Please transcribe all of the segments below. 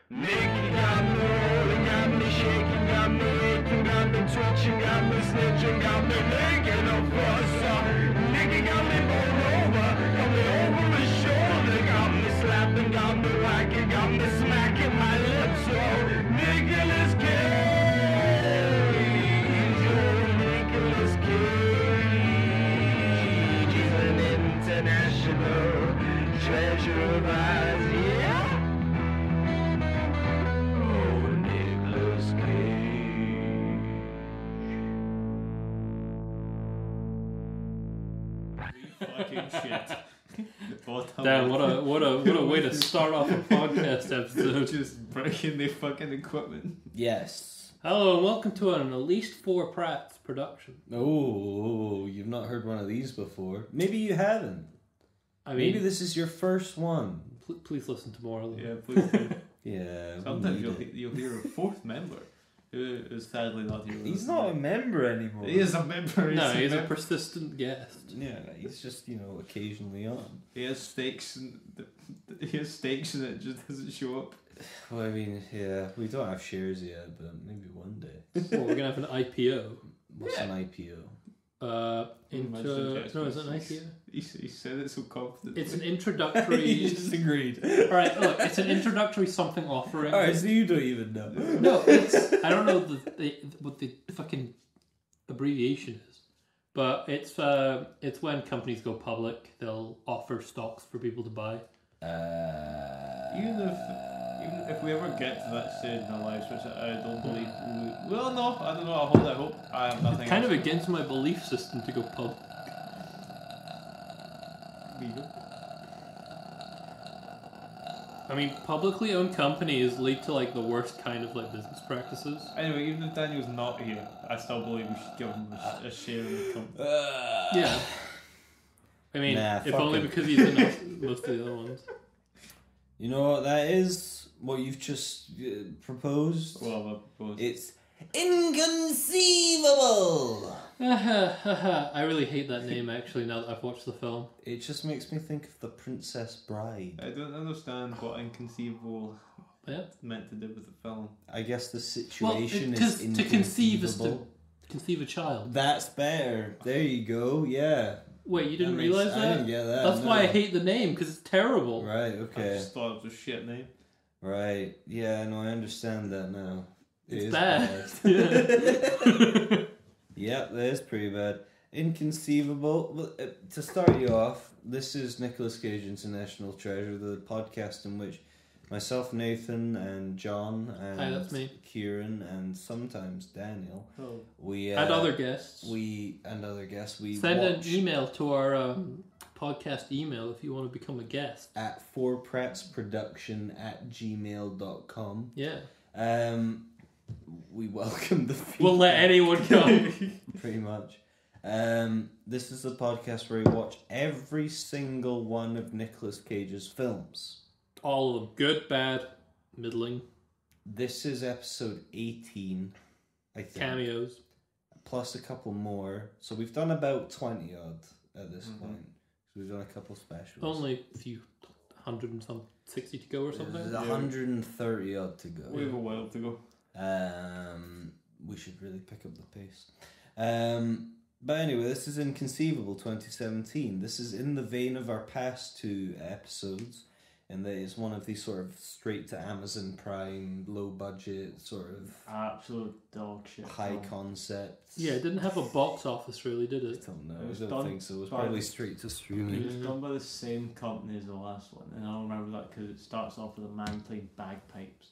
Nicky got me rolling, got me shaking, got me aching, got me twitching, got me snitching, got me making a fuss. Nicky got me bowled over, got me over his shoulder, got me slapping, got me whacking, got me smacking my lips. Oh, Nicolas Cage, oh, Nicolas Cage, he's an international treasure of ours, yeah. Fucking shit. Damn, what a way to start off a podcast episode. Just breaking the fucking equipment. Yes. Hello and welcome to an At Least 4 Prats production. Oh, you've not heard one of these before. Maybe you haven't. Maybe this is your first one. Please listen to more of them. Yeah, please do. Yeah. Sometimes you'll hear a fourth member who is sadly not here. He's not a member anymore. He is a member. He's a persistent guest. Yeah, he's just, occasionally on. He has stakes and it just doesn't show up. Well, I mean, yeah, we don't have shares yet, but maybe one day. Well, we're going to have an IPO. What's an IPO? No, is it an IPO? He said it so confidently. It's an introductory... You just agreed. Alright, look, it's an introductory something offering. Alright, so you don't even know. No, I don't know what the fucking abbreviation is. But it's when companies go public, they'll offer stocks for people to buy. Even if we ever get to that stage in our lives, which I don't believe we... Well, no, I don't know, I'll hold out hope. I have nothing It's kind else. of against my belief system to go public. I mean, publicly owned companies lead to like the worst kind of like business practices. Anyway, even if Daniel's not here, I still believe we should give him a share in the company. Yeah. I mean, if only because he's in most of the other ones. You know what that is? What you've just proposed? Well, I propose. It's Inconceivable! I really hate that name actually now that I've watched the film. It just makes me think of The Princess Bride. I don't understand what Inconceivable meant to do with the film. I guess the situation is inconceivable. To conceive is to conceive a child. That's better. There you go, yeah. Wait, you didn't realise that? I didn't get that. That's why I hate the name, because it's terrible. Right, I okay. just thought it was a shit name. Right, yeah, no, I understand that now. It's bad. Yep, that is pretty bad. Inconceivable. Well, to start you off, this is Nicolas Cage International Treasure, the podcast in which myself, Nathan, and John, and Hi, that's me. Kieran, and sometimes Daniel, and other guests. We send an email to our podcast email if you want to become a guest. At 4pratsproduction@gmail.com. Yeah. We welcome the feedback. We'll let anyone come. Pretty much. This is the podcast where we watch every single one of Nicolas Cage's films. All of them. Good, bad, middling. This is episode 18, I think. Cameos. Plus a couple more. So we've done about 20 odd at this point. So we've done a couple specials. Only a few 100 and some 60 to go or something. There's 130 odd to go. We have a while to go. We should really pick up the pace. But anyway, this is Inconceivable 2017. This is in the vein of our past two episodes, and that it's one of these sort of straight to Amazon Prime, low budget, sort of absolute dog shit. High concept. Yeah, it didn't have a box office really, did it? I don't know. I don't think so. It was probably straight to streaming. It was done by the same company as the last one, and I remember that because it starts off with a man playing bagpipes.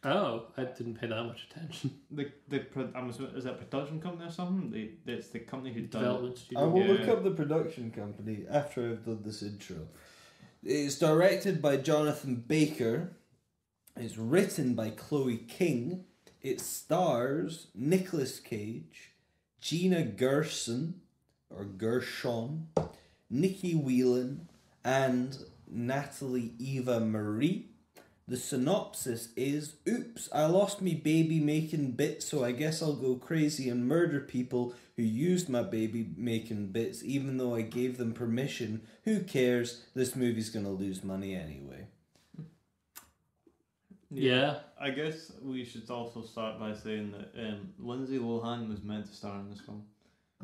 Oh, I didn't pay that much attention. Is that a production company or something? It's the company who Development studio. I will look up the production company after I've done this intro. It's directed by Jonathan Baker. It's written by Chloe King. It stars Nicolas Cage, Gina Gershon, Nikki Whelan, and Natalie Eva Marie. The synopsis is, oops, I lost me baby making bits, so I guess I'll go crazy and murder people who used my baby making bits, even though I gave them permission. Who cares? This movie's gonna lose money anyway. Yeah. I guess we should also start by saying that Lindsay Lohan was meant to star in this film.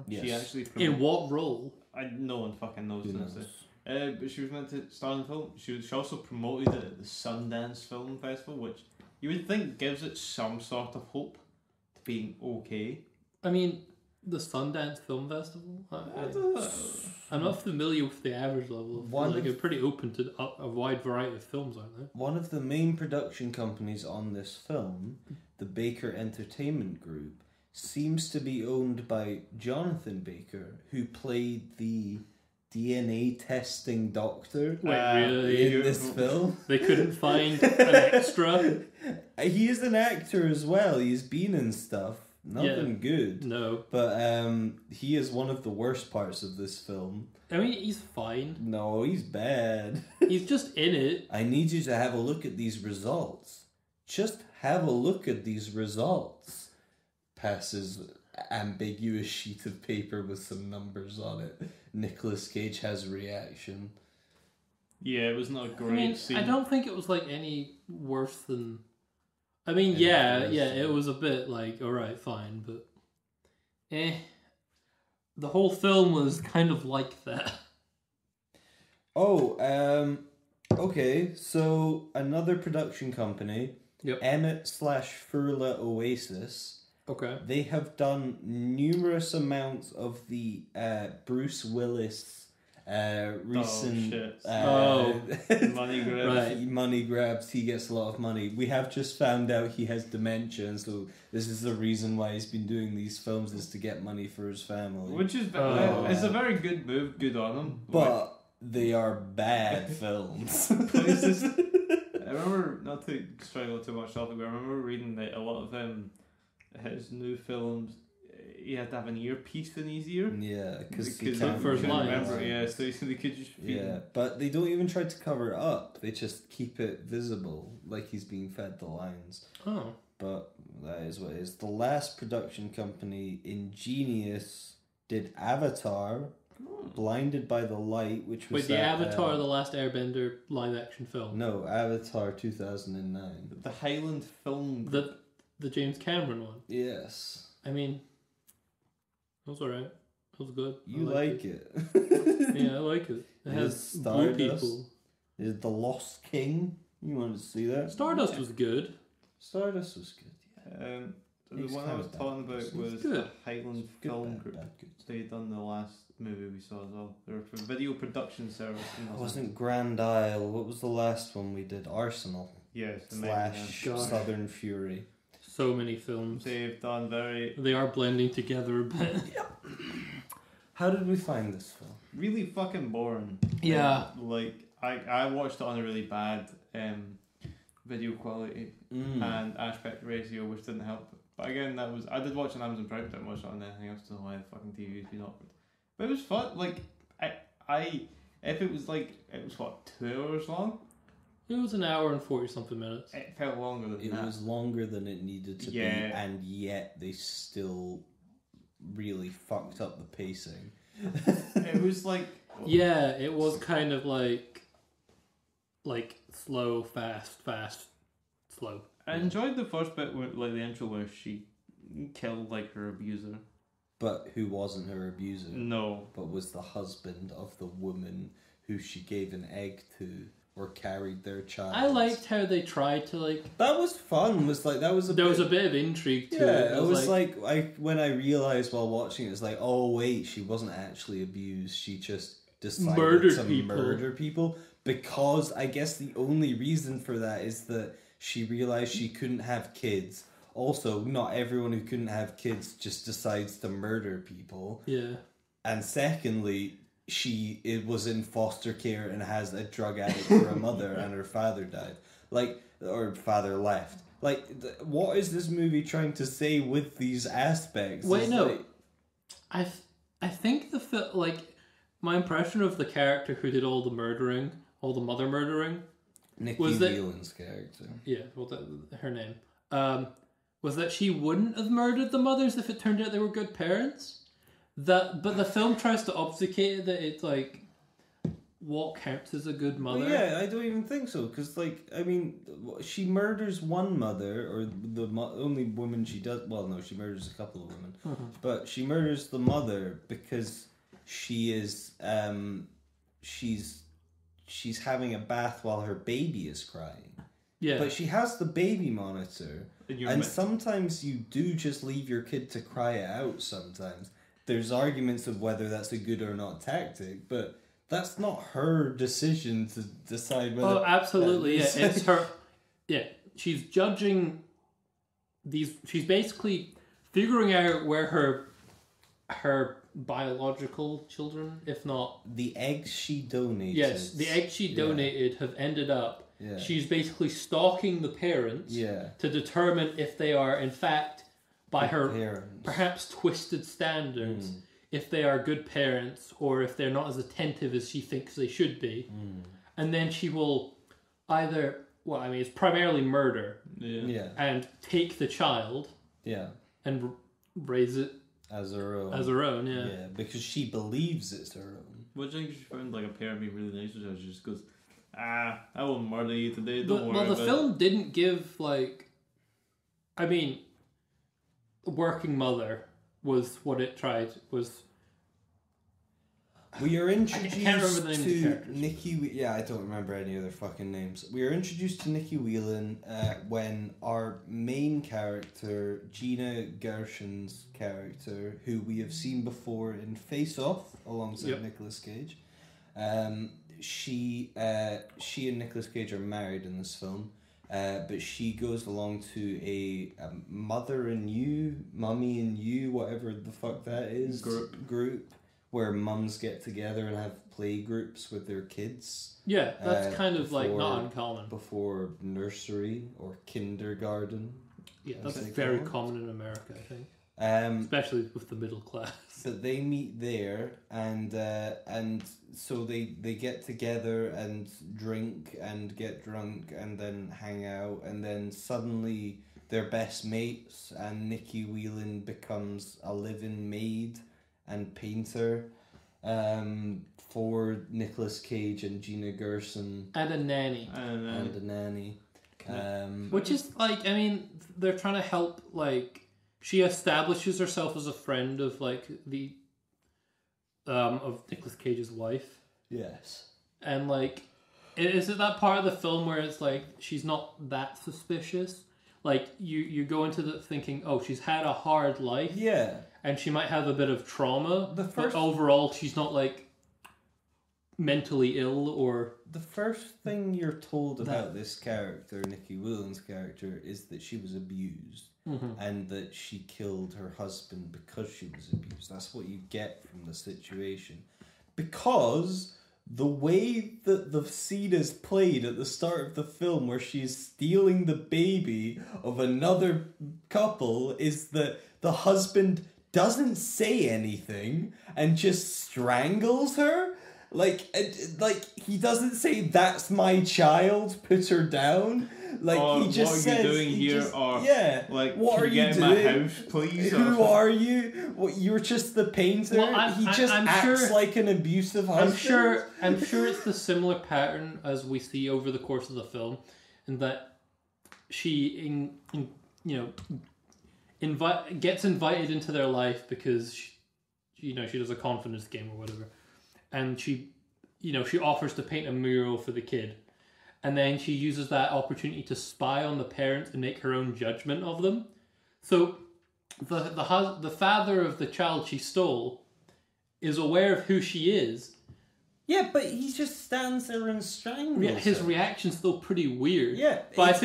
Yes. She actually In what role? no one fucking knows. Who honestly. knows? But she was meant to star in the film. She also promoted it at the Sundance Film Festival, which you would think gives it some sort of hope to being okay. I mean, the Sundance Film Festival? I don't know. I'm not familiar with the average level. They're pretty open to a wide variety of films, aren't they? One of the main production companies on this film, the Baker Entertainment Group, seems to be owned by Jonathan Baker, who played the DNA testing doctor Wait, in this film. They couldn't find an extra? He is an actor as well. He's been in stuff. Nothing good. No. But he is one of the worst parts of this film. I mean, he's fine. No, he's bad. He's just in it. I need you to have a look at these results. Just have a look at these results. Passes ambiguous sheet of paper with some numbers on it. Nicolas Cage has a reaction. Yeah, it was not a great I mean, scene. I don't think it was like any worse than. I mean, it was a bit like, alright, fine, but. The whole film was kind of like that. Oh, okay, so another production company, Yep. Emmett/Furla Oasis, Okay. they have done numerous amounts of the Bruce Willis recent shit. Right. Money grab. money grabs. He gets a lot of money. We have just found out he has dementia, and so this is the reason why he's been doing these films, is to get money for his family. Which is it's a very good move. Good on him. But they are bad films. It's just, I remember, not to struggle too much off it, but I remember reading that a lot of his new films, he had to have an earpiece in his ear. Yeah, because he Because can't for his lines. remember. Yeah, so they could just feed Yeah, him. but they don't even try to cover it up. They just keep it visible, like he's being fed the lines. Oh. But that is what it is. The last production company, Ingenious, did Avatar, Blinded by the Light, which was Wait, the that, Avatar, the Last Airbender live action film? No, Avatar 2009. The Highland Film. The James Cameron one? Yes. I mean, it was alright. It was good. You I like it. Yeah, I like it. It has Is blue Stardust? people. Is The Lost King? You wanted to see that? Stardust was good. Stardust was good, yeah. The It's one I kind was of talking bad. about was good. the Highland Good, Film bad, Group. bad, good. They done the last movie we saw as well. They're a video production service. It wasn't Grand Isle. What was the last one we did? Arsenal. Yes, the Flash. God. Southern Fury. So many films. They've done very They are blending together a bit. How did we find this film? really fucking boring. Yeah. Like I watched it on a really bad video quality and aspect ratio, which didn't help. But again, I did watch on Amazon Prime. Didn't watch it on anything else. Don't know why the fucking TV's been offered. But it was fun. Like I if it was like it was what 2 hours long. It was an hour and 40 something minutes. It felt longer than It that. was longer than it needed to be, Yeah. and yet they still really fucked up the pacing. It was like Yeah, it was kind of like slow, fast, slow. I enjoyed the first bit where like the intro where she killed like her abuser. But who wasn't her abuser? No. But was the husband of the woman who she gave an egg to or carried their child. I liked how they tried to like. That was fun. There was a bit of intrigue to it. Yeah, it was like when I realised while watching it, it's like, oh wait, she wasn't actually abused. She just decided Murdered to people. murder people. Because I guess the only reason for that is that she realised she couldn't have kids. Also, not everyone who couldn't have kids just decides to murder people. Yeah. And secondly, it was in foster care and has a drug addict for a mother, and her father died. Or father left. What is this movie trying to say with these aspects? Wait, It's no. I think my impression of the character who did all the murdering, all the mother murdering, Nikki was that- Whelan's character. yeah, well, her name, was that she wouldn't have murdered the mothers if it turned out they were good parents. But the film tries to obfuscate it, that it's like what counts as a good mother. Well, yeah, I don't even think so. Because, like, I mean, she murders one mother, or the only woman she does. Well, no, she murders a couple of women, but she murders the mother because she is she's having a bath while her baby is crying. Yeah. But she has the baby monitor, and sometimes you do just leave your kid to cry it out. Sometimes there's arguments of whether that's a good or not tactic, but that's not her decision to decide whether... Oh, absolutely, yeah. It's her... Yeah, she's judging these... She's basically figuring out where her biological children, if not... The eggs she donated. Yes, the eggs she donated have ended up... Yeah. She's basically stalking the parents to determine if they are, in fact, by her parents. Perhaps twisted standards... if they are good parents or if they're not as attentive as she thinks they should be. And then she will either, well, I mean, it's primarily murder and take the child and raise it as her own. Yeah, because she believes it's her own. What do you think she found, like, a parent being really nice with her? She just goes, I won't murder you today, don't worry Well, the about film it. didn't give, like... I mean, working mother was what it tried, was... We are introduced I can't remember the name of the to characters. Nikki... Yeah, I don't remember any other fucking names. We are introduced to Nikki Whelan when our main character, Gina Gershon's character, who we have seen before in Face Off alongside Nicolas Cage, she and Nicolas Cage are married in this film, but she goes along to a Mother and You, Mummy and You, whatever the fuck that is, group where mums get together and have play groups with their kids. Yeah, that's kind of like not uncommon. Before nursery or kindergarten. Yeah, that's very common in America, I think. Especially with the middle class. But they meet there, and so they get together and drink and get drunk and then hang out, and then suddenly they're best mates, and Nikki Whelan becomes a live-in maid and painter for Nicolas Cage and Gina Gershon. And a nanny. And a nanny. Which is, like, I mean, they're trying to help, like... She establishes herself as a friend of, like, the... of Nicolas Cage's wife. Yes. And, like... Is it that part of the film where it's, like, she's not that suspicious? Like, you go into the thinking, oh, she's had a hard life. Yeah. And she might have a bit of trauma. But overall, she's not, like, mentally ill or... The first thing you're told about this character, Nikki Whelan's character, is that she was abused. And that she killed her husband because she was abused. That's what you get from the situation. Because the way that the scene is played at the start of the film, where she's stealing the baby of another couple, is that the husband doesn't say anything and just strangles her. Like he doesn't say, "That's my child, put her down." Like, he just says, "What are you doing here?" Or like, "What are you get doing? In my house, please?" Who are you? What, you're just the painter. Well, he just acts like an abusive husband. I'm sure it's the similar pattern as we see over the course of the film, in that she, gets invited into their life because she does a confidence game or whatever. And she offers to paint a mural for the kid. And then she uses that opportunity to spy on the parents and make her own judgment of them. So the father of the child she stole is aware of who she is. Yeah, but he just stands there and strangles her. His reaction's still pretty weird. Yeah, but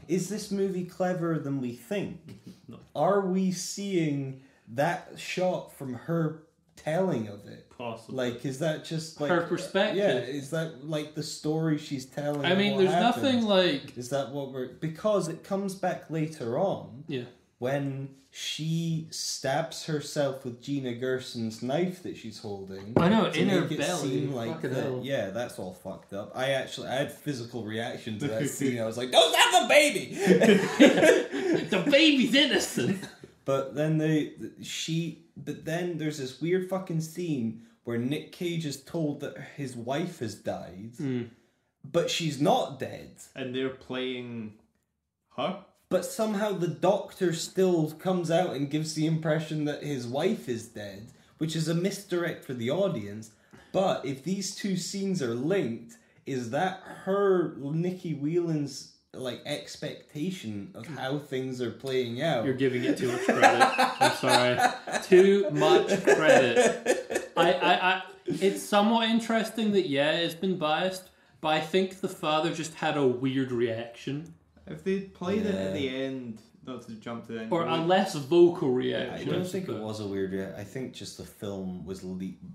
is this movie cleverer than we think? No. Are we seeing that shot from her telling of it? Possibly. Like, is that just like her perspective? Yeah, is that like the story she's telling? I mean, there's nothing like... Is that what we're... Because it comes back later on. Yeah. When she stabs herself with Gina Gershon's knife that she's holding. I know, to in her make it belly. Seem like hell. Yeah, that's all fucked up. I had physical reaction to that scene. I was like, "Don't have the baby!" The baby's innocent. But then then there's this weird fucking scene where Nick Cage is told that his wife has died, but she's not dead. And they're playing her? But somehow the Doctor still comes out and gives the impression that his wife is dead, which is a misdirect for the audience. But if these two scenes are linked, is that her, Nikki Whelan's, like, expectation of how things are playing out? You're giving it too much credit. I'm sorry. Too much credit. I it's somewhat interesting that, yeah, it's been biased, but I think the father just had a weird reaction. If they played it at the end, not to jump to the end. Or a less vocal reaction. I don't think it was a weird reaction. I think just the film was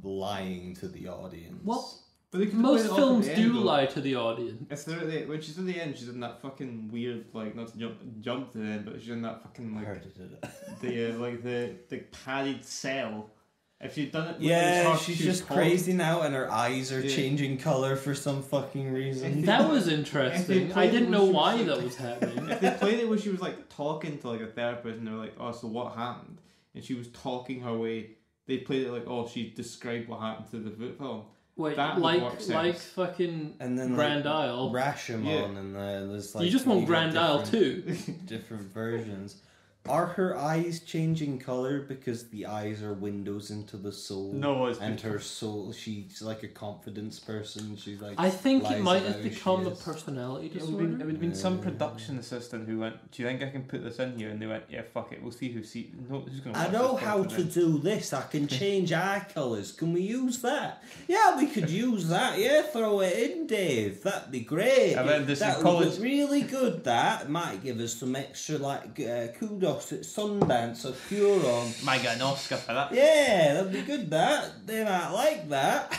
lying to the audience. Well, but they could most play it off films at the do end, though. lie to the audience. If they're at the, when she's at the end, she's in that fucking weird, like, not to jump to the end, but she's in that fucking, I like, heard it. the padded cell. If you'd done it, Yeah, her, she's she was just crazy now, and her eyes are Yeah. changing colour for some fucking reason. That was If interesting. they I played didn't it know when she why was that like- was happening. If they played it where she was like talking to like a therapist and they're like, oh, so what happened? And she was talking her way. They played it like, oh, she described what happened to the film. Wait, That would work sense. like fucking And then Grand like, Isle. Rashomon, Yeah. and there's like You just want got Grand Isle different- too. Different versions. Are her eyes changing colour because the eyes are windows into the soul? No, it's and her soul, she's like a confidence person. She's like, I think it lies might about have who she become a is. personality It would, disorder. have been some production assistant who went, do you think I can put this in here? And they went, yeah, fuck it, we'll see who's going to I know how to do this. I can change eye colours. Can we use that? Yeah, we could use that. Yeah, throw it in, Dave. That'd be great. I bet this That in would college- look really good. That might give us some extra like kudos at Sundance or Huron. Might get an Oscar for that. Yeah, that'd be good. That they might like that.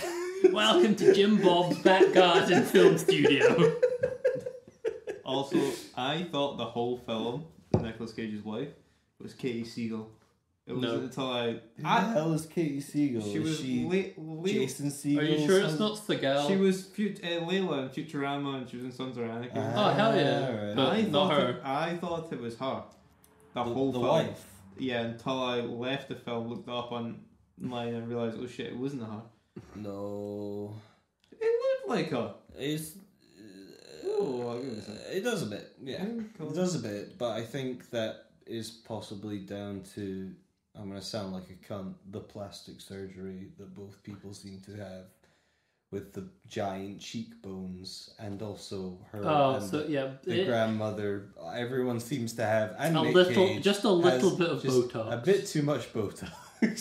Welcome to Jim Bob's Back Garden Film Studio. Also, I thought the whole film, Nicolas Cage's wife, was Katie Siegel. It wasn't until Who the hell is Katie Siegel? She Is was she Jason Siegel? Are you sure it's not Seagal? She was Layla in Futurama, and she was in Sons of Anarchy. Oh, hell yeah. right. But I not thought her. I thought it was her. The The whole film. wife. Yeah, until I left the film, looked up online, and realised, oh shit, it wasn't her. No, It looked like her. it's. Oh, I'll give it a second. It does a bit, yeah. Cool. It does a bit, but I think that is possibly down to, I'm going to sound like a cunt, the plastic surgery that both people seem to have with the giant cheekbones, and also her and the grandmother. Everyone seems to have, and a Nick little, Cage just a little has bit of just Botox. a bit too much Botox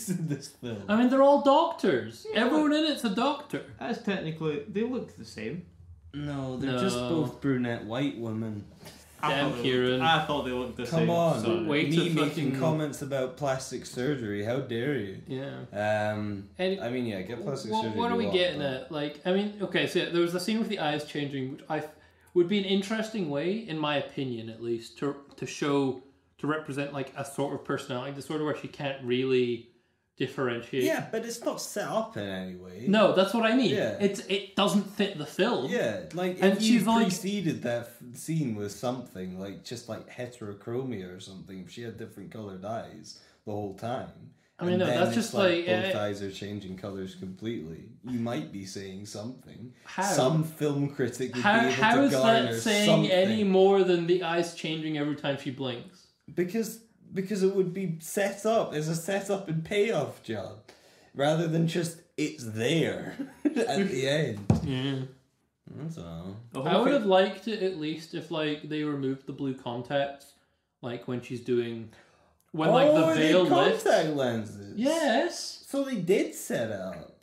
in this film. I mean, they're all doctors. Yeah. Everyone in it's a doctor. That's technically, they look the same. No, they're just No. both brunette white women. Damn, Kieran. I thought they looked the Come same. on, Sorry. Wait me to making fucking- comments about plastic surgery. How dare you? Yeah. I mean, yeah, get plastic surgery. What are if we you getting want, at? Like, I mean, okay, so there was a scene with the eyes changing, which would be an interesting way, in my opinion at least, to represent like a sort of personality disorder where she can't really differentiate. Yeah, but it's not set up in any way. No, that's what I mean. Yeah. It doesn't fit the film. Yeah, like And if you she's like- preceded that scene with something like just like heterochromia or something, if she had different coloured eyes the whole time. I mean, and no, then that's it's just like, both eyes are changing colours completely. You might be saying something. How? Some film critic would be How able is to garner that saying something. any more than the eyes changing every time she blinks? Because it would be set up as a setup and payoff job, rather than just it's there at the end. Yeah. That's all. I would have liked it at least if like they removed the blue contacts, like when she's doing when like the veil lifts. contact lenses. Yes. So they did set it up.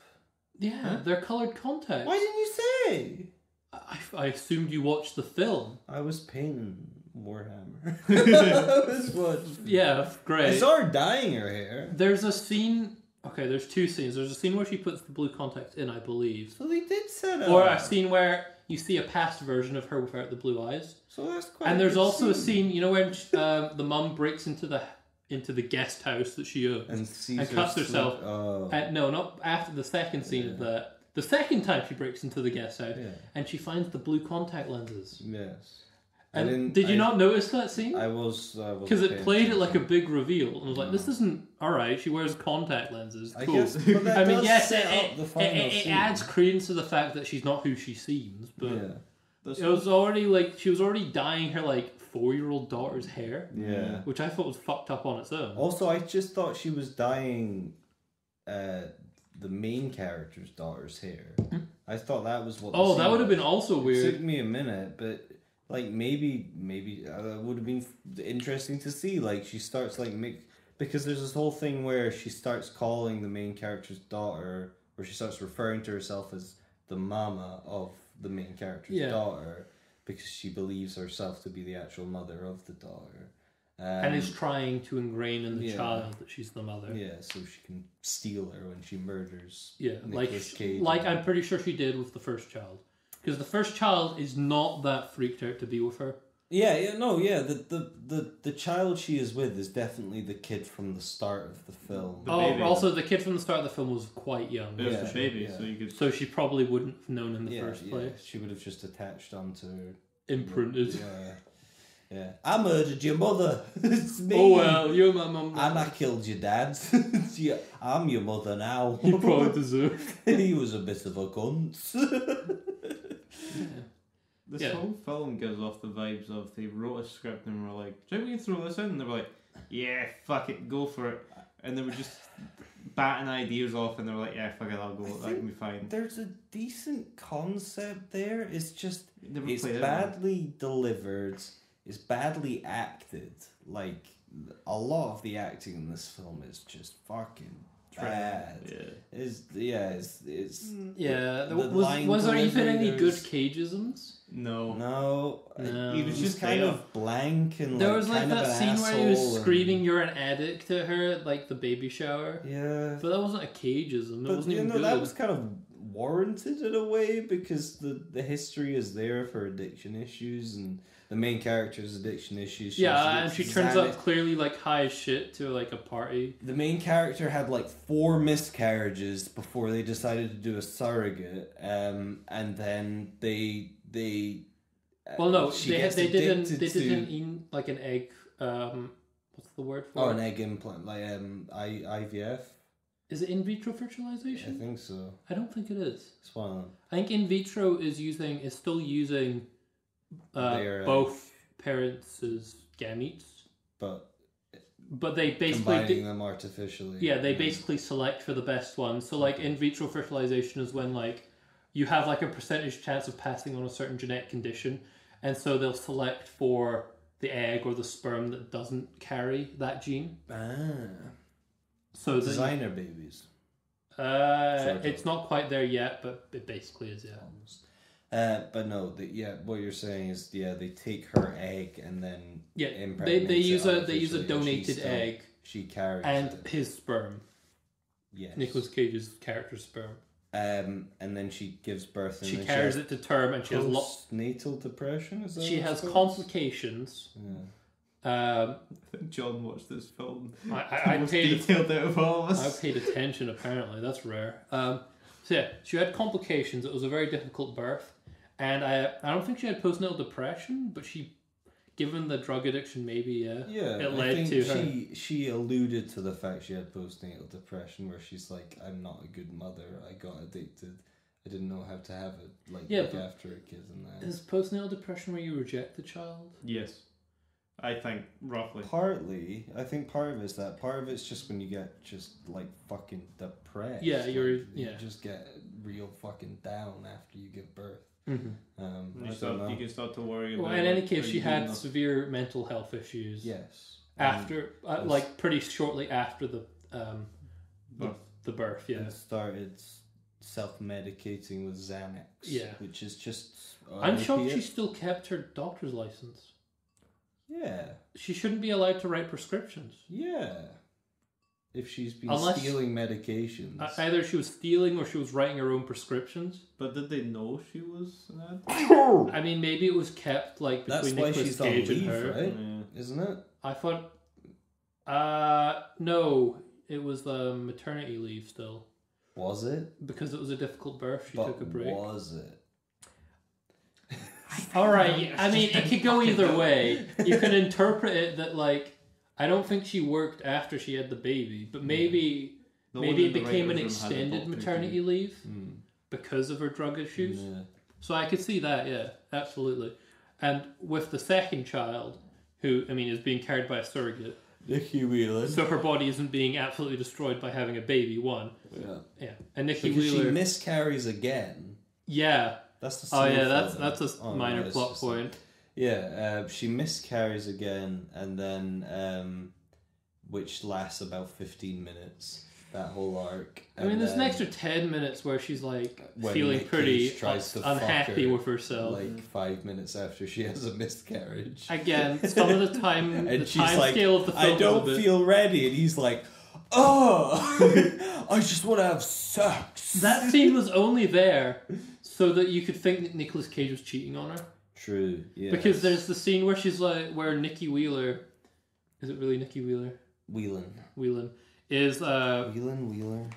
Yeah, they're coloured contacts. Why didn't you say? I assumed you watched the film. I was painting Warhammer. I was watching. Yeah, great. I saw her dyeing her hair. There's a scene. Okay, there's two scenes. There's a scene where she puts the blue contacts in, I believe, So they did set it or up. a scene where you see a past version of her without the blue eyes. So that's quite. And a there's good also a scene, you know, when the mum breaks into the guest house that she owns and, sees and her cuts herself. Oh. No, not after the second scene of that. The second time she breaks into the guest house, Yeah. and she finds the blue contact lenses. Yes. And did you not notice that scene? I was because it played it like a big reveal, and I was like, "This isn't all right." She wears contact lenses. Cool. I guess, but that I mean, does yes, set up the final it scene. adds credence to the fact that she's not who she seems, but Yeah. it was already like she was already dyeing her like 4-year-old daughter's hair, Yeah. which I thought was fucked up on its own. Also, I just thought she was dyeing the main character's daughter's hair. I thought that was what. Oh, that would have been also It weird. took me a minute, but like maybe it would have been interesting to see. Like she starts like because there's this whole thing where she starts calling the main character's daughter, where she starts referring to herself as the mama of the main character's daughter, because she believes herself to be the actual mother of the daughter. And is trying to ingrain in the child that she's the mother. Yeah, so she can steal her when she murders. Yeah, Nicolas Cage. like I'm pretty sure she did with the first child, because the first child is not that freaked out to be with her. The child she is with is definitely the kid from the start of the film. baby. Also the kid from the start of the film was quite young, It was the baby, yeah. so you could. so she probably wouldn't have known in the first place. She would have just attached onto her. Imprinted. Yeah. I murdered your mother. It's me. Oh well, you're my mum. And I killed your dad. I'm your mother now. You probably deserve. He was a bit of a cunt. This whole film gives off the vibes of they wrote a script and were like, "Do you think we can throw this in?" And they were like, "Yeah, fuck it, go for it." And they were just batting ideas off, and they were like, "Yeah, fuck it, I'll go. That can be fine." There's a decent concept there. It's just Never it's played it, badly delivered. It's badly acted. Like a lot of the acting in this film is just fucking bad. It's Yeah, the was line there even any delivery, good there's- cageisms? No. He was just kind of blank and There was like kind of that an scene where he was asshole screaming "You're an addict" to her at like the baby shower. Yeah, But that wasn't a cageism. It but wasn't even good. that was kind of warranted in a way because the history is there for addiction issues and the main character's addiction issues. and she turns Xanax. up clearly like high as shit to like a party. The main character had like 4 miscarriages before they decided to do a surrogate, and then they. Well, no, she they gets did addicted like an egg. What's the word for it? an egg implant, like IVF. Is it in vitro fertilization? I think so. I don't think it is. It's one of them. I think in vitro is still using both parents' gametes, But they basically combining them artificially. Yeah, they basically select for the best one. So like in vitro fertilization is when like you have like a percentage chance of passing on a certain genetic condition, and so they'll select for the egg or the sperm that doesn't carry that gene. So Designer babies. it's not quite there yet, but it basically is. Yeah. But no, what you're saying is they take her egg and then Yeah, impregnate they use it a artificially, and donated egg She carries and it. his sperm. Yes. Nicolas Cage's character's sperm. And then she gives birth. And She then carries she it to term, and she has lots. postnatal depression. Is that She what has it's called? complications. Yeah. John watched this film. I Most paid detailed out of all of I us. paid attention. Apparently, that's rare. So yeah, she had complications. It was a very difficult birth, and I don't think she had postnatal depression, but given the drug addiction, maybe it led to her. She alluded to the fact she had postnatal depression, where she's like, "I'm not a good mother. I got addicted. I didn't know how to have it. Look after a kid and that." Is postnatal depression where you reject the child? Yes. I think, roughly. Partly, I think part of it's that. Part of it's just when you get just like fucking depressed. Yeah, you just get real fucking down after you give birth. Mm-hmm. You can start to worry Well, about... in any case, are she you had doing enough? severe mental health issues. Yes. After, like, pretty shortly after the birth. Yeah. And started self-medicating with Xanax. Yeah. Which is just. I'm shocked opiate. she still kept her doctor's license. Yeah. She shouldn't be allowed to write prescriptions. Yeah. If she's been Unless- stealing medications. Either she was stealing or she was writing her own prescriptions. But did they know she was an addict? I mean, maybe it was kept like That's between why Nicolas she's on Cage and leave, her. right? Yeah. Isn't it? I thought, no, it was the maternity leave still Was it? because it was a difficult birth. She But took a break. was it? All right. I mean, it could go either way. You can interpret it that like I don't think she worked after she had the baby, but maybe No one maybe in it the became an writers' room had a extended doctor maternity too. leave because of her drug issues. Yeah. So I could see that, yeah, absolutely. And with the second child, who, I mean, is being carried by a surrogate, Nicky Wheeler. so her body isn't being absolutely destroyed by having a baby, one. Yeah. Yeah. And Nicky Because she Wheeler... miscarries again. yeah. That's the Oh, yeah, sequel, that's a oh, minor no, it's plot just point. Yeah, she miscarries again, and then which lasts about 15 minutes. That whole arc. I mean, there's an extra 10 minutes where she's like when feeling Nick pretty Cage tries to unhappy fuck her, with herself. like 5 minutes after she has a miscarriage. Again, some of the time, And the she's time like, scale of the film I don't is a bit... feel ready, and he's like, oh, I just want to have sex. That scene was only there so that you could think that Nicolas Cage was cheating on her. True, yeah. Because there's the scene where she's like, where Nicky Wheeler, is it really Nicky Wheeler? Whelan is Wheelan.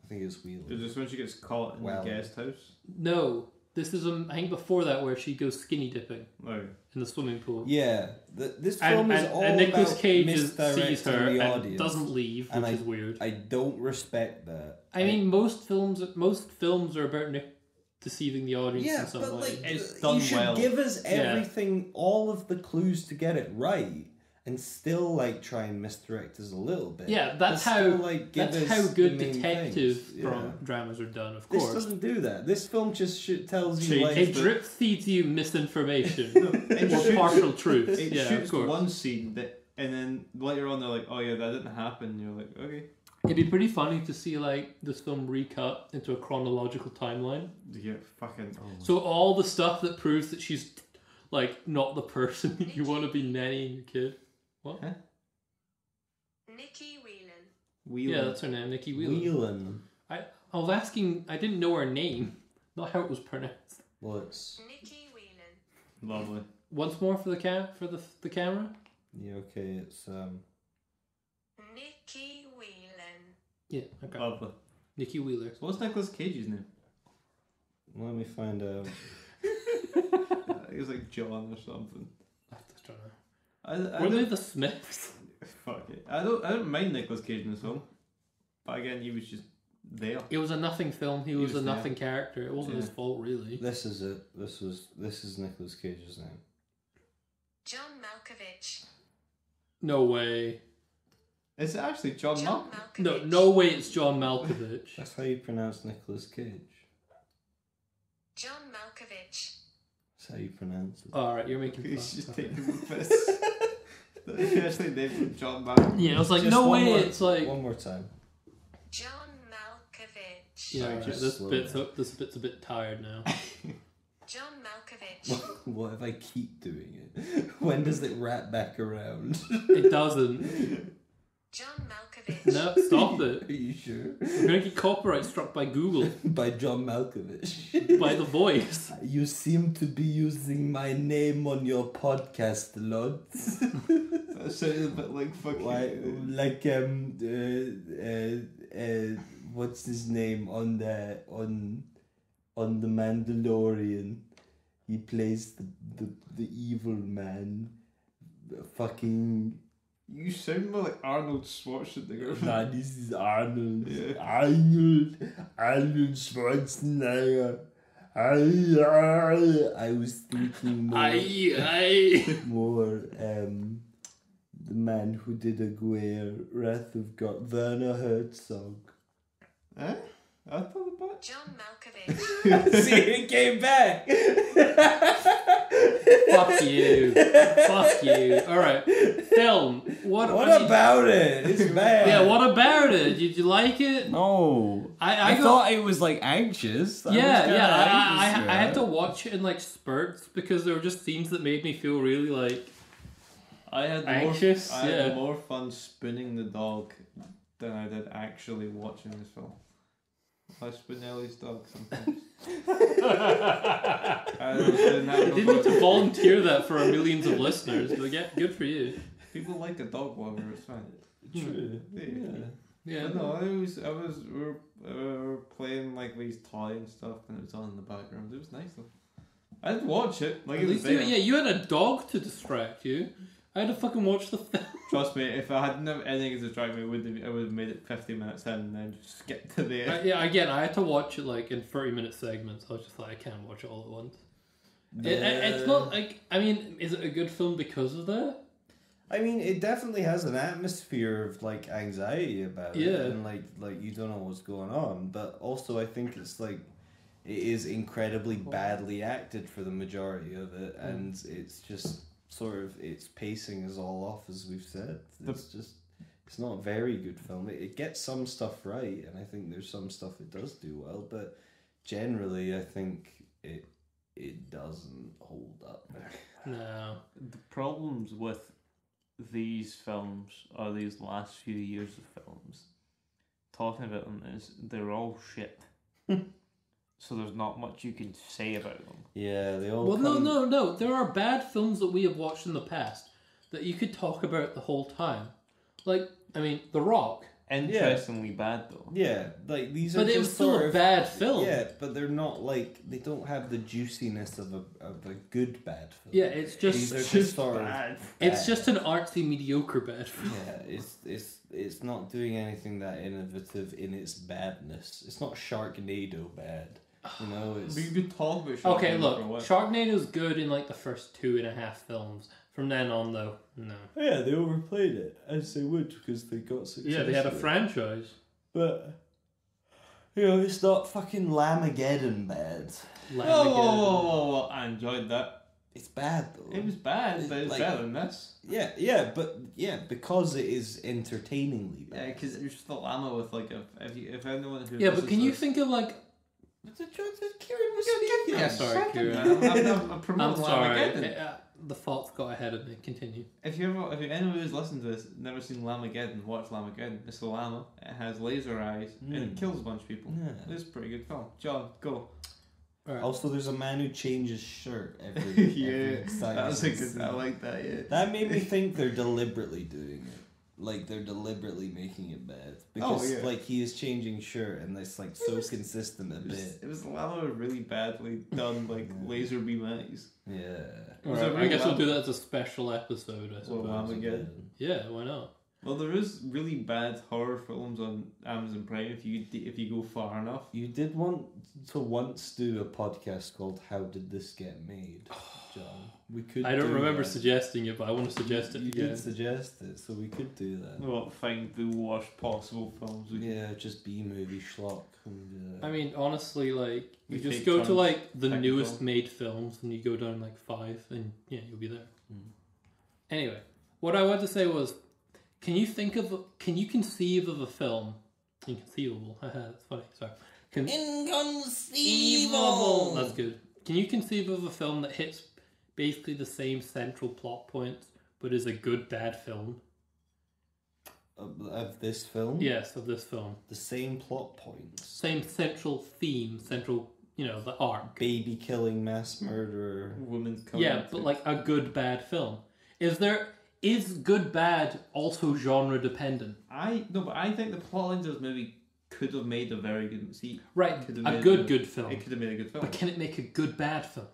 I think it's Wheelan. Is this when she gets caught in Well. the guest house? no. This is I think before that where she goes skinny dipping Oh. in the swimming pool. Yeah, this film And, is and, all and Nicolas about Cage misdirecting sees her the and audience. doesn't leave, which And is weird. I don't respect that. I mean, most films are about Nick deceiving the audience Yeah, in some but way. like, It's done you should well. give us everything, all of the clues to get it right, and still like try and misdirect us a little bit. Yeah, that's But how still, like, give that's us how good the main detective things. Yeah. dramas are done. Of This course, doesn't do that. This film just tells you like it drip feeds you misinformation It or shoots- partial truth. It Yeah, of shoots course. one scene that, and then later on they're like, "Oh yeah, that didn't happen." You're like, "Okay." It'd be pretty funny to see like this film recut into a chronological timeline. Yeah, fucking. Oh. So all the stuff that proves that she's like not the person you want to be nannying your kid. What? Huh? Nicky Whelan. Wheeler. Yeah, that's her name, Nicky Wheeler. Wheelan. I was asking. I didn't know her name, not how it was pronounced. Well, it's Nicky Whelan. Lovely. Once more for the the camera. yeah, okay. It's Nicky Whelan. Yeah. Okay. Lovely. Nicky Wheeler. So what's Nicolas Cage's name? let me find out. It was like John or something. I just don't know. I Were they don't, the Smiths? fuck it. I don't mind Nicolas Cage in this film, but again, he was just there. It was a nothing film. He was a was there. nothing character. It wasn't Yeah. his fault, really. This is it. This is Nicolas Cage's name. John Malkovich. No way. Is it actually John John Malkovich? Malkovich. No way. It's John Malkovich. That's how you pronounce Nicolas Cage. John Malkovich. That's how you pronounce it. All right, you're making He's fun. just taking the piss. He actually named him John Malkovich. Yeah, I was like, Just no one way. more- It's like, one more time. John Malkovich. yeah, Sorry, right, just this slow bit's a bit tired now. John Malkovich. What if I keep doing it? When does it wrap back around? It doesn't. John Malkovich. No, stop it. Are you sure? We're gonna get copyright struck by Google, By John Malkovich. by the voice. You seem to be using my name on your podcast, Lods. That sounded a bit like fucking. Why, like what's his name on the Mandalorian? He plays the evil man. Fucking You sound more like Arnold Schwarzenegger. nah, this is Arnold. Yeah. Arnold Schwarzenegger. I was thinking more the man who did Aguirre, Wrath of God, Werner Herzog. Eh? I thought about. John Malkovich. See, it came back. Fuck you. Fuck you. All right, film. What about it? It's bad. Yeah, what about it? Did you like it? No. I got- thought it was like anxious. I had to watch it in like spurts because there were just scenes that made me feel really like I had anxious. I Yeah. had more fun spooning the dog than I did actually watching this film. I spoon Ellie's dog sometimes. I was doing that You didn't need to volunteer that for our millions of listeners, but yeah, good for you. People like a dog lover, it's fine. True. Yeah. Yeah. But no, we were playing like these toy and stuff, and it was on in the background. It was nice though. I'd watch it. Like At it was least you, there. yeah, you had a dog to distract you. I had to fucking watch the film. Trust me, if I hadn't have anything to distract me, I would have made it 50 minutes in and then just skipped to the end. Yeah, again, I had to watch it like in 30-minute segments. I was just like, I can't watch it all at once. It's not like, I mean, is it a good film because of that? I mean, it definitely has an atmosphere of like anxiety about it, Yeah. and like you don't know what's going on. But also, I think it's like it is incredibly badly acted for the majority of it, and it's just sort of its pacing is all off, as we've said. It's not a very good film. It gets some stuff right, and I think there's some stuff it does do well, but generally, I think it doesn't hold up. No. The problems with these films, or these last few years of films, talking about them, is they're all shit. So there's not much you can say about them. Yeah, they all. Well, no. There are bad films that we have watched in the past that you could talk about the whole time. Like, I mean, The Rock. Interestingly bad though. Yeah, like these are. But just it was still sort a of, bad film. Yeah, but they're not like they don't have the juiciness of a good bad film. Yeah, it's just These are just sort of bad. it's just an artsy mediocre bad film. Yeah, it's not doing anything that innovative in its badness. It's not Sharknado bad. You know, it's We could talk about Okay, Sharknado look, for a while. Sharknado's good in like the first 2.5 films. From then on, though, no. yeah, they overplayed it as they would because they got success. Yeah, they had a with it. franchise. But you know, it's not fucking Lamageddon bad. Whoa. I enjoyed that. It's bad though. It was bad, but it's Like- better than this. Yeah, because it is entertainingly Yeah, bad. because it's just a llama with like a. If anyone who. Yeah, but listens can to you this- think of like... Kieran was speaking. Yeah, sorry, second, Kieran. I'm I'm promoting sorry, Lamageddon. the thoughts got ahead of me. Continue. If anyone who's listened to this never seen Lamageddon, watch Lamageddon. It's a llama. It has laser eyes and it kills a bunch of people. Yeah. It's a pretty good film. John, go. Alright. Also, there's a man who changes shirt every Yeah, time that's he's a in good. scene. I like that. Yeah. That made me think they're deliberately doing it. Like they're deliberately making it bad because yeah. like he is changing shirt and it's like so consistent a bit. It was a llama with really badly done like laser beam eyes. Yeah. Was Alright, it I really guess we'll bad? do that as a special episode, I suppose. Lamageddon. Yeah, why not? Well, there is really bad horror films on Amazon Prime if you go far enough. You did want to once do a podcast called "How Did This Get Made," John. We could. I don't do remember that. suggesting it, but I want to suggest it You again. did suggest it, so we could do that. Well, find the worst possible films. Yeah, just B movie schlock. And, I mean, honestly, like, you We just take go to, turns like, the technical. newest made films, and you go down, like, 5, and, yeah, you'll be there. Anyway, what I wanted to say was, can you conceive of a film, Inconceivable, haha, that's funny, sorry. Inconceivable. That's good. Can you conceive of a film that hits basically the same central plot points, but is a good, bad film? Of this film? Yes, of this film. The same plot points. Same central theme, the arc. Baby killing mass murderer. Women coming Yeah, but like a good bad film. Is good bad also genre dependent? But I think the plot lines of this movie could have made a very good. Right, could have a made good film. It could have made a good film. But can it make a good bad film?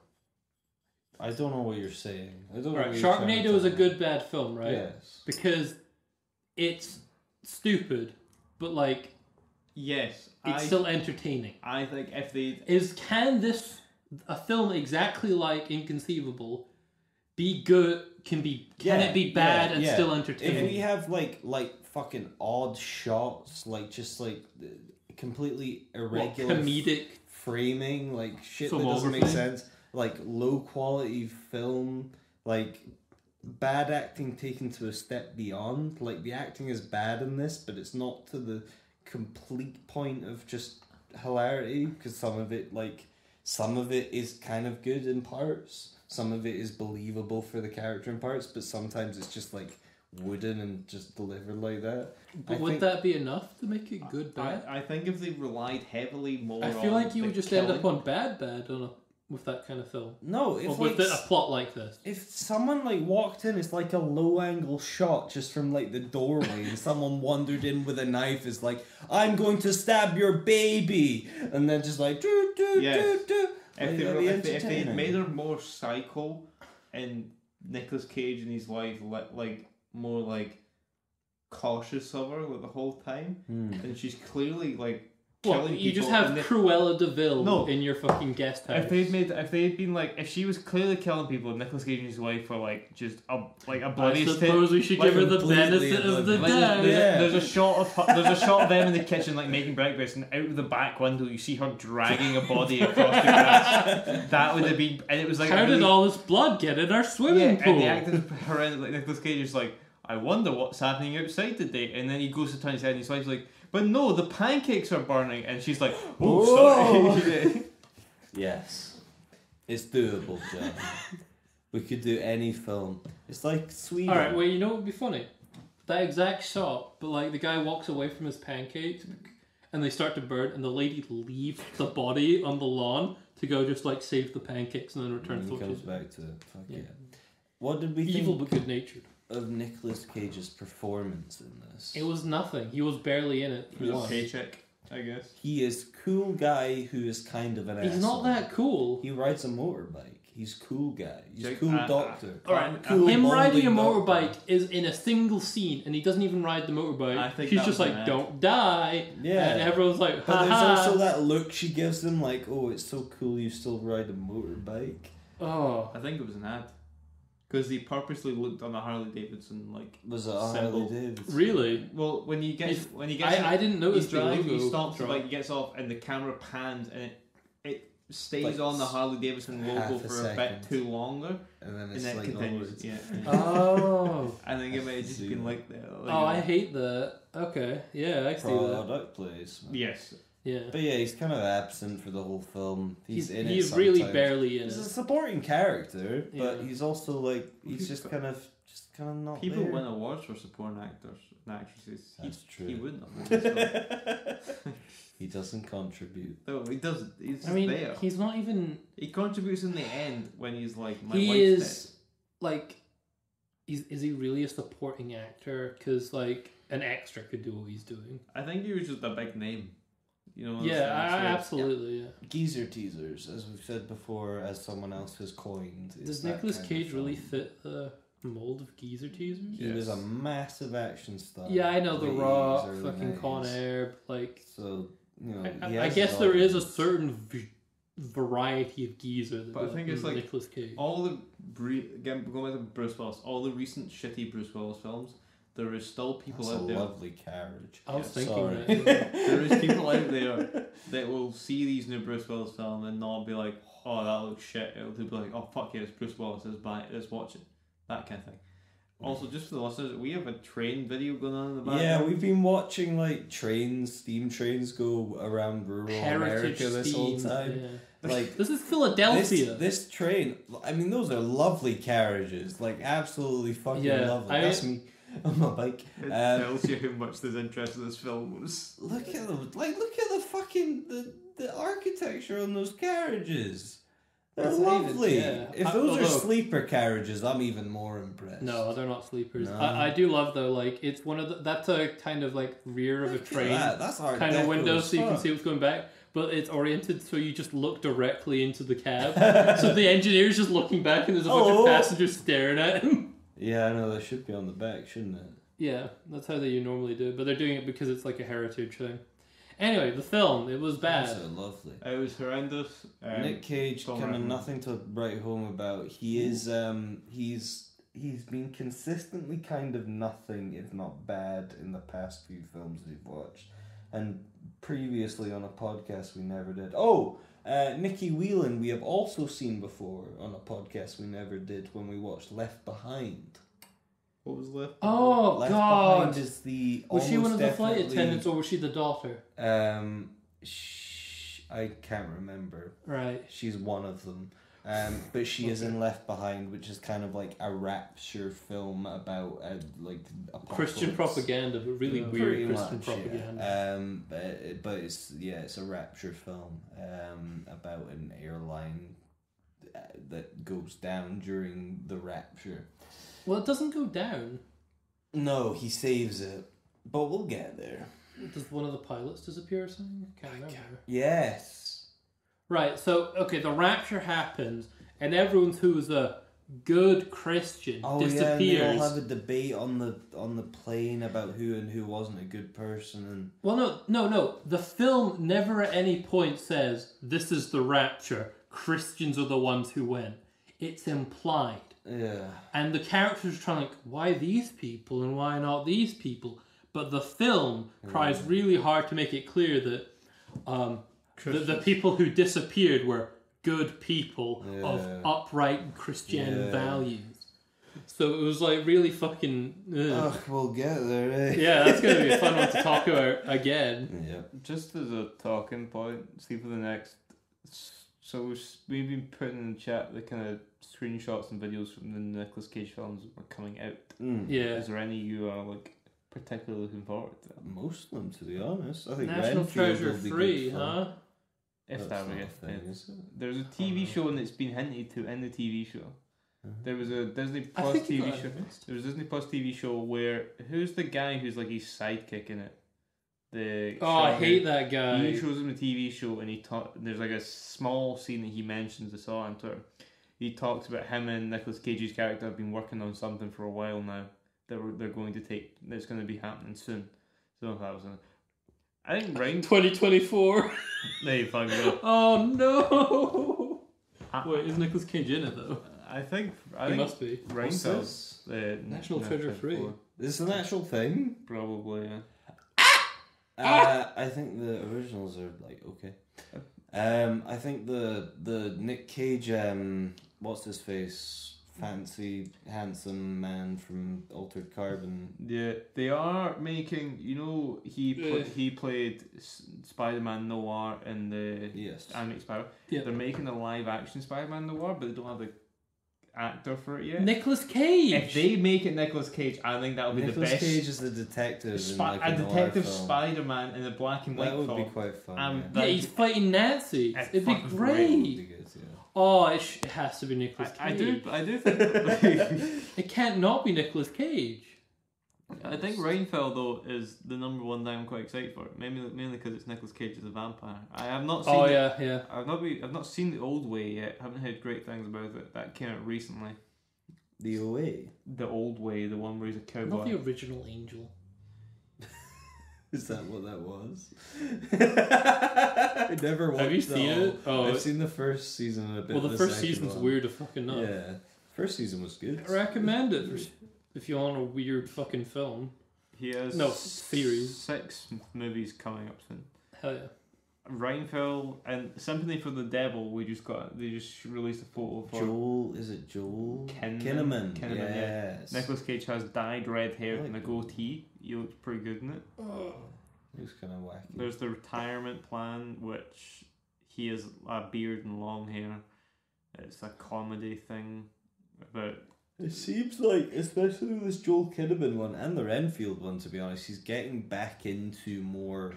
I don't know what you're saying. I don't know. Right, what you're trying to Sharknado is a tell me. good bad film, right? Yes. Because it's stupid, but like Yes, it's still entertaining. I think if they Can a film exactly like Inconceivable be good? Can it be bad and still entertaining? If we have like fucking odd shots, like just like completely irregular comedic framing, like shit that doesn't make filmography? sense, like low quality film, like bad acting taken to a step beyond. Like the acting is bad in this, but it's not to the complete point of just hilarity, because some of it is kind of good in parts. Some of it is believable for the character in parts, but sometimes it's just like wooden and just delivered like that. But would that be enough to make it good bad? I think if they relied heavily more I feel on like you the would just killing, end up on bad with that kind of film. No, Or if with like a plot like this. if someone like walked in, it's like a low angle shot just from like the doorway, and someone wandered in with a knife, is like, I'm going to stab your baby, and then just like do do Yes. do do. If That'd be if they had entertaining. made her more psycho, and Nicolas Cage and his wife like more like cautious of her like the whole time, and she's clearly like Well, killing you just people, have and Cruella de Vil No. in your fucking guest house. If they'd been like, if she was clearly killing people, and Nicolas Cage and his wife were like just I oblivious to suppose we should like, give her the completely benefit of the oblivious. Like, doubt. there's a shot of them in the kitchen like making breakfast, and out of the back window you see her dragging a body across the grass. That would have been, and it was like How did all this blood get in our swimming pool? and the acting is horrendous. Like Nicolas Cage is like, I wonder what's happening outside today, and then he goes to turn his head, and his wife's like, but no, the pancakes are burning, and she's like, oh, sorry. Yes. It's doable, John. We could do any film. It's like Sweden. Alright, well, you know what would be funny? That exact shot, but like the guy walks away from his pancakes and they start to burn, and the lady leaves the body on the lawn to go just like save the pancakes and then return And to he the comes kitchen. back to it. Fuck Yeah. yeah. What did we Evil think but good natured. of Nicolas Cage's performance in this? It was nothing. He was barely in it. It was a once. paycheck, I guess. He is cool guy who is kind of an He's asshole. not that cool. He rides a motorbike. He's cool guy. He's Jake, cool doctor. Alright, Cool him riding a balding motorbike doctor. is in a single scene, and he doesn't even ride the motorbike. I think He's that just was like, an ad. "Don't die," Yeah. and everyone's like, But there's "Ha also that look she gives him, like, oh, it's so cool you still ride a motorbike. Oh, I think it was an ad. Because he purposely looked on a Harley Davidson like. Was it a Symbol. Harley Davidson? really? Well, when he gets I didn't notice he's the driving, logo he stops, drop. like he gets off, and the camera pans, and it stays Like on the Harley Davidson half logo a for a bit second. too longer, And then and it's then it like continues. onwards. Yeah. Oh. I think it might have just See been that. like that. Like, Oh, I hate that. Okay, yeah, I see that. Product placement. Yes. Yeah, But yeah, he's kind of absent for the whole film. He's in it he's really sometimes. barely in He's a it. supporting character, but Yeah. he's also like he's just kind of not People there. win awards for supporting actors and actresses. That's true. He wouldn't have. won this film. He doesn't contribute. No, he doesn't. He's just I mean, there. he's not even. He contributes in the end when he's like, my He wife's is like, is he really a supporting actor? Because like an extra could do what he's doing. dead. I think he was just a big name. You know. Absolutely. Yeah. Geezer teasers, as we've said before, as someone else has coined. is Does that Nicolas kind of Cage really film. fit the mold of geezer teasers? He was a massive action star. Yeah, I know, The late Rock, 80s, early fucking Con 90s. Air, but like, So you know, he I has guess his there is a audience. certain variety of geezer that But I was think it's like Nicolas Cage. all the again going back to Bruce Willis, all the recent shitty Bruce Willis films, there is still people That's a out there. lovely carriage. I was Yeah, thinking sorry. that. Yeah. There is people out there that will see these new Bruce Willis films and not be like, oh, that looks shit. It'll be like, oh fuck yeah, it's Bruce Willis. Let's watch it. That kind of thing. Also, just for the listeners, we have a train video going on in the background. Yeah, we've been watching like steam trains go around rural Heritage America this whole steam, time. yeah. Like This is Philadelphia. this train, I mean, those are lovely carriages, like absolutely fucking Yeah, lovely. That's me on my bike. It tells you how much there's interest in this film was. Look at them, look at the fucking the architecture on those carriages. They're It's not even- lovely. yeah. If those are Although- sleeper carriages, I'm even more impressed. No, they're not sleepers. No. I do love though, like it's one of the that's a kind of like rear of a Look at train that. That's Art kind of Deco window as so you can fuck. see what's going back, but it's oriented so you just look directly into the cab. So the engineer's just looking back and there's a bunch Oh. of passengers staring at him. Yeah, I know, they should be on the back, shouldn't it? Yeah, that's how they normally do it, but they're doing it because it's like a heritage thing. Anyway, the film, it was bad. So lovely. It was horrendous. Nick Cage, Tom kind of Redmond. nothing to write home about. He is, he's been consistently kind of nothing, if not bad, in the past few films we've watched. And previously on a podcast we never did. Oh, Nicky Whelan we have also seen before on a podcast we never did when we watched Left Behind. What was left? Oh Left god! Behind is the Was she one of the flight definitely- attendants or was she the daughter? I can't remember. Right. She's one of them. But she is in Left Behind, which is kind of like a rapture film about like Christian apocalypse. propaganda, but really Yeah. weird Pretty Christian much, propaganda. yeah. But it's a rapture film about an airline that goes down during the rapture. Well, it doesn't go down. No, he saves it, but we'll get there. Does one of the pilots disappear or something? I can't remember. Yes. Right, so, okay, the rapture happens, and everyone who's a good Christian disappears. Yeah, and they all have a debate on the plane about who and who wasn't a good person. And Well, no. The film never at any point says, this is the rapture, Christians are the ones who win. It's implied. yeah, And the characters are trying, like, why these people and why not these people? But the film tries really hard to make it clear that the people who disappeared were good people of upright Christian values. So it was like really fucking... ugh, we'll get there, eh? Yeah, that's going to be a fun one to talk about again. Yeah. Just as a talking point, see for the next. So we've been putting in the chat the kind of screenshots and videos from the Nicolas Cage films that were coming out. Yeah. Is there any you are like particularly looking forward to? Most of them, to be honest. I think National Renfield Treasure will be 3, good fun. huh? If That's that were not a it. thing, is it? There's a TV show and it's been hinted to in the TV show. There was a Disney I Plus think TV you show. There was a Disney Plus TV show where who's the guy who's like his sidekick in it? I hate that guy. He shows him the TV show and there's like a small scene that he mentions. I saw on Twitter. He talks about him and Nicolas Cage's character have been working on something for a while now. They're going to take. That's going to be happening soon. So if that was I think Ryan. 2024. There you fucking go. Oh no! Wait, is Nicolas Cage in it though? I think He must be. What's Reinfeld's this? the National Treasure 3. This is an actual thing? Probably, yeah. I think the originals are like okay. I think the Nick Cage what's his face, fancy handsome man from Altered Carbon. Yeah, they are making. You know, he played Spider-Man Noir in the Yes. animated Spider. Yeah. They're making a live-action Spider-Man Noir, but they don't have the actor for it yet. Nicolas Cage. If they make it Nicolas Cage, I think that'll be Nicolas the best. Cage is the detective in like a a noir detective film. Spider-Man in a black and white That would film. be quite fun. Yeah, he's fighting Nazis. It's It'd be fucking great. great. Would be good, yeah. Oh, it has to be Nicolas Cage. I do think. It can't not be Nicolas Cage. I think Reinfeld though is the number one that I'm quite excited for. Mainly because it's Nicolas Cage as a vampire. I have not seen. Oh it. yeah. I've not seen The Old Way yet. Haven't heard great things about it. That came out recently. The OA. The Old Way, the one where he's a cowboy. Not the original Angel. Is that what that was? I never watched Have you seen all. it? Oh, I've seen the first season and a bit well, of the the first second season's one. weird as fucking nuts. Yeah. First season was good. I recommend it if you want a weird fucking film. He has No, series. 6 movies coming up soon. Hell yeah. Reinfeld and Sympathy for the Devil. They just released a photo for Joel, is it Joel? Kinnaman. Kinnaman, Yeah. yes. Nicolas Cage has dyed red hair I like and a that. goatee. He looks pretty good in it. He was kind of wacky. There's the Retirement Plan, which he has a beard and long hair. It's a comedy thing about. It seems like, especially with this Joel Kinnaman one and the Renfield one, to be honest, he's getting back into more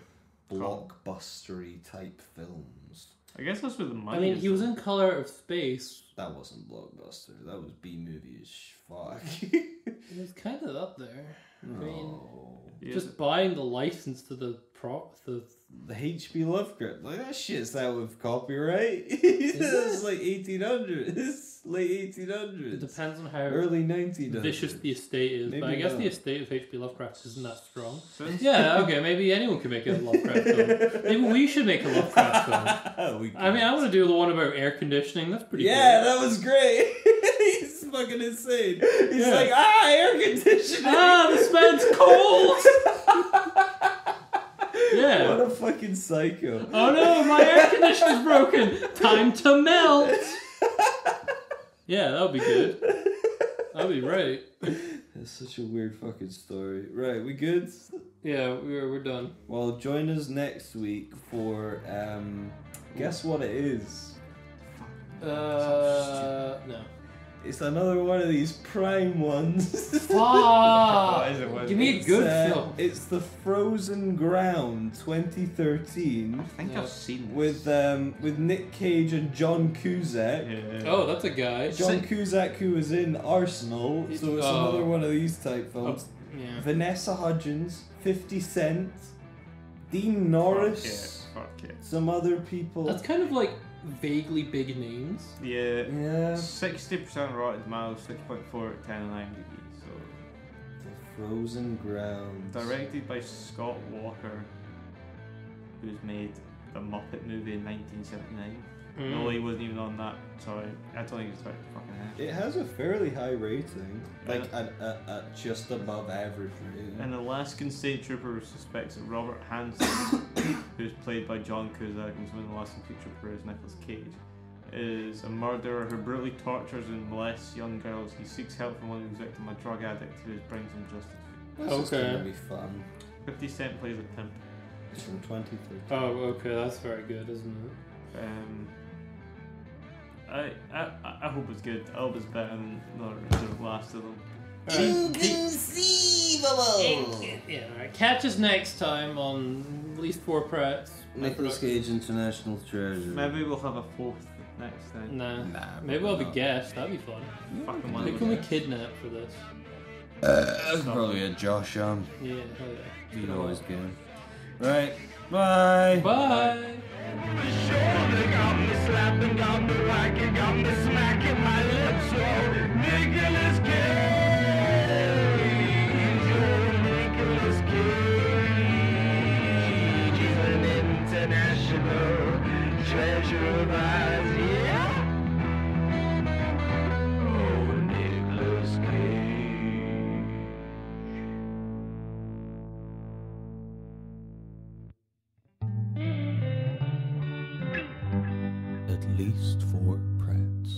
blockbustery type films. I guess that's where the money I mean, is. he was in Color of Space. That wasn't blockbuster. That was B movie as fuck. It was kind of up there. I mean, No. Yeah, just buying the license to the The H.P. Lovecraft, like that shit's out of copyright. It's like 1800s, late 1800s. It depends on how Early 1900s. vicious the estate is, but Maybe I guess the not. estate of H.P. Lovecraft isn't that strong. Since- Yeah, okay, maybe anyone can make a Lovecraft film. Maybe we should make a Lovecraft film. I mean, I want to do the one about air conditioning. That's pretty Yeah, good. that was great. He's fucking insane. He's Yeah. like, air conditioning. This man's cold! Yeah. What a fucking psycho. Oh no, my air conditioner's broken! Time to melt! Yeah, that would be good. That would be right. That's such a weird fucking story. Right, we good? Yeah, we're done. Well, join us next week for, guess what it is? No. It's another one of these prime ones. Fuck! is it? Give me a good film. It's The Frozen Ground 2013 I think Yeah. I've seen with Nick Cage and John Cusack. Yeah. Oh, that's a guy. John Cusack, who was in Arsenal, so it's Oh. another one of these type films. Yeah. Vanessa Hudgens, 50 Cent, Dean Norris, Fuck it. some other people. That's kind of like vaguely big names. Yeah. Yeah. 60% Rotten Tomatoes, 6.4 out of 10 on IMDb. So The Frozen Grounds. directed by Scott Walker, who's made the Muppet movie in 1979. No, he wasn't even on that. Sorry, I don't think it's about fucking half. It has a fairly high rating, like a just above average rating. An Alaskan state trooper suspects that Robert Hansen, who's played by John Cusack and in the Alaskan state trooper as Nicolas Cage, is a murderer who brutally tortures and molests young girls. He seeks help from one who's victim, a drug addict who brings him justice. This is Okay. gonna be fun. 50 Cent plays a pimp. It's from 2013. Oh, okay, that's very good, isn't it? I hope it's good. I hope it's better than the last of them. Inconceivable! Yeah, alright. Catch us next time on at least 4 Prats. Nicolas Cage International Treasure. Maybe we'll have a fourth next time. Nah. Nah, Maybe I'll be not. guest. That'd be fun. Fucking Who can we kidnap for this? That's probably a Josh on. Yeah, hell yeah. You always can. Right. Bye. Bye! Shoulder got me slapping, got me whacking, got me smacking my lips. Oh, Nicolas Cage, Nicolas Cage, he's an international treasure of ours, yeah. Oh, Nicolas Cage. At least 4 Prats.